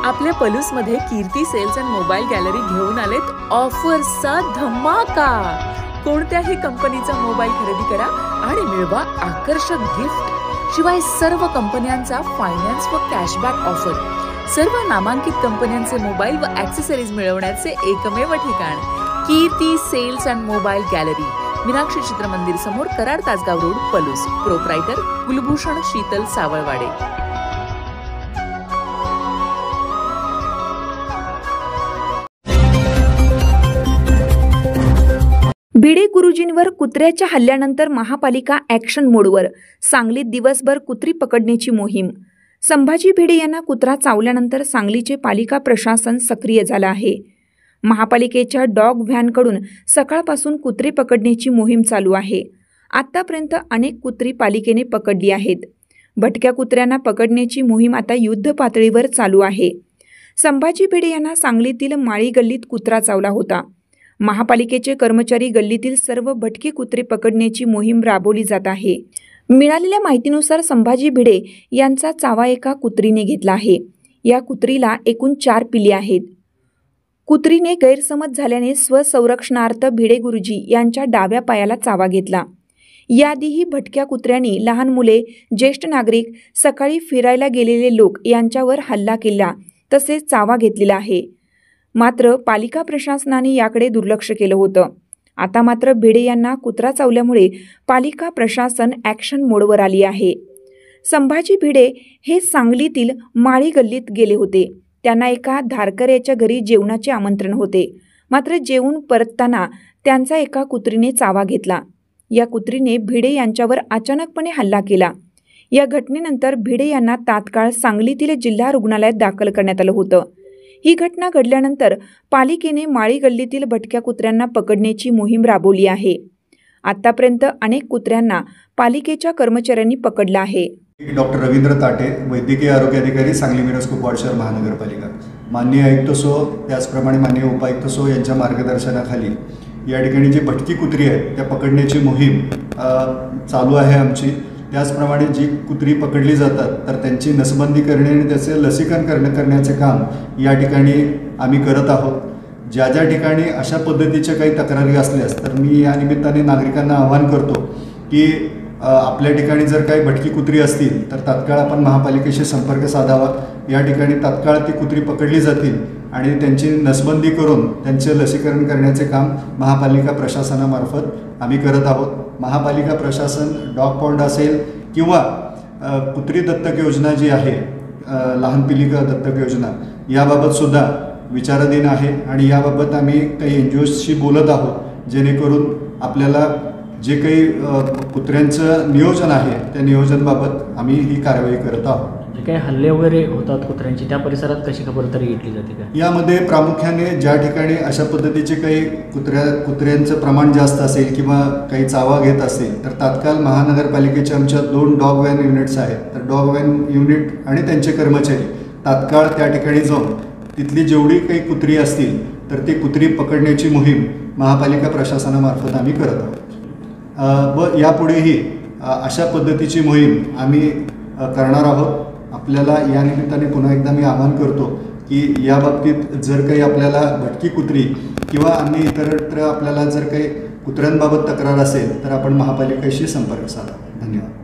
आपल्या पलूसमध्ये कीर्ती sales and mobile gallery घेऊन आलेत ऑफर्सचा धमाका। कोणत्याही कंपनीचा मोबाईल खरेदी करा आणि मिळवा आकर्षक गिफ्ट। शिवाय सर्व कंपन्यांचा फायनान्स व कॅशबॅक ऑफर। सर्व नामांकित कंपन्यांचे मोबाईल व ॲक्सेसरीज मिळवण्याचे एकमेव ठिकाण Kirti sales and mobile gallery, Meenakshi Chitramandir समोर, कराड तासगाव रोड, पलूस। प्रोप्रायटर कुलभूषण शीतल सावळवाडे। भिडे गुरुजींवर कुत्र्याच्या हल्ल्यानंतर महापालिका ॲक्शन मोडवर। सांगलीत दिवसभर कुत्री पकडण्याची मोहीम। संभाजी भिडे यांना कुत्रा चावल्यानंतर सांगलीचे पालिका प्रशासन सक्रिय झालं आहे। महापालिकेच्या डॉग व्हॅनकडून सकाळपासून कुत्रे पकडण्याची मोहीम चालू आहे। आतापर्यंत अनेक कुत्री पालिकेने पकडली आहेत। भटक्या कुत्र्यांना पकडण्याची मोहीम आता युद्ध पातळीवर चालू आहे। संभाजी भिडे यांना सांगलीतील माळी गल्लीत कुत्रा चावला होता। महापालिकेचे कर्मचारी गल्लीतील सर्व भटकी कुत्रे पकडण्याची मोहीम राबवली जात आहे। मिळालेल्या माहितीनुसार संभाजी भिडे यांचा चावा एका कुत्रीने घेतला आहे। या कुत्रीला एकूण 4 पिले आहेत। कुत्रीने गैरसमज झाल्याने स्वसंरक्षणार्थ भिडे गुरुजी यांच्या डाव्या पायाला चावा घेतला। याआधीही भटक्या कुत्र्यांनी लहान मुले, ज्येष्ठ नागरिक, सकाळी फिरायला गेलेले लोक यांच्यावर हल्ला केला तसेच चावा घेतलेला आहे। मात्र पालिका प्रशासनाने याकडे दुर्लक्ष केलं होतं। आता मात्र भिडे यांना कुत्रा चावल्यामुळे पालिका प्रशासन ॲक्शन मोडवर आली आहे। संभाजी भिडे हे सांगलीतील माळी गल्लीत गेले होते। त्यांना एका धारकऱ्याच्या घरी जेवणाचे आमंत्रण होते। मात्र जेवून परतताना त्यांचा एका कुत्रीने चावा घेतला। या कुत्रीने भिडे यांच्यावर अचानकपणे हल्ला केला। या घटनेनंतर भिडे यांना तात्काळ सांगलीतील जिल्हा रुग्णालयात दाखल करण्यात आलं होतं। ही घटना घडल्यानंतर पालिकेने माळी गल्लीतील भटक्या कुत्र्यांना पकडण्याची मोहीम राबवली आहे। आतापर्यंत अनेक कुत्र्यांना पालिकेच्या कर्मचाऱ्यांनी पकडलं आहे। डॉक्टर रवींद्र ताटे, वैद्यकीय आरोग्य अधिकारी, सांगली मिरज कुपवाड शहर महानगरपालिका। माननीय आयुक्त सो त्याचप्रमाणे माननीय उपायुक्त सो यांच्या मार्गदर्शनाखाली या ठिकाणी जी भटकी कुत्री आहेत त्या पकडण्याची मोहीम चालू आहे आमची। त्याचप्रमाणे जी कुत्री पकडली जातात तर त्यांची नसबंदी करणे आणि त्याचे लसीकरण करण्याचे काम या ठिकाणी आम्ही करत आहोत। ज्या ज्या ठिकाणी अशा पद्धतीच्या काही तक्रारी असल्यास तर मी या निमित्ताने नागरिकांना आवाहन करतो की आपल्या ठिकाणी जर काही भटकी कुत्री असतील तर तात्काळ आपण महापालिकेशी संपर्क साधावा। या ठिकाणी तात्काळ ती कुत्री पकडली जातील आणि त्यांची नसबंदी करून त्यांचे लसीकरण करण्याचे काम महापालिका प्रशासनामार्फत आम्ही करत आहोत। महापालिका प्रशासन डॉग पॉन्ड असेल किंवा कुत्री दत्तक योजना जी आहे, लहान पिलिका दत्तक योजना, याबाबत सुद्धा विचाराधीन आहे आणि याबाबत आम्ही काही NGOsशी बोलत आहोत जेणेकरून आपल्याला जे काही कुत्र्यांचं नियोजन आहे त्या नियोजनबाबत आम्ही ही कारवाई करत आहोत। जे काही हल्ले वगैरे होतात कुत्र्यांची त्या परिसरात कशी खबरदारी घेतली जाते का? यामध्ये प्रामुख्याने ज्या ठिकाणी अशा पद्धतीचे काही कुत्र्यांचं प्रमाण जास्त असेल किंवा काही चावा घेत असेल तर तात्काळ महानगरपालिकेच्या आमच्या 2 डॉग व्हॅन युनिट्स आहेत। तर डॉग व्हॅन युनिट आणि त्यांचे कर्मचारी तात्काळ त्या ठिकाणी जाऊन तिथली जेवढी काही कुत्री असतील तर ती कुत्री पकडण्याची मोहीम महापालिका प्रशासनामार्फत आम्ही करत आहोत व यापुढेही अशा पद्धतीची मोहीम आम्ही करणार आहोत। आपल्याला या निमित्ताने पुन्हा एकदा मी आवाहन करतो की या बाबतीत जर काही आपल्याला भटकी कुत्री किंवा अन्य इतरत्र आपल्याला जर काही कुत्र्यांबाबत तक्रार असेल तर आपण महापालिकेशी संपर्क साधा। धन्यवाद।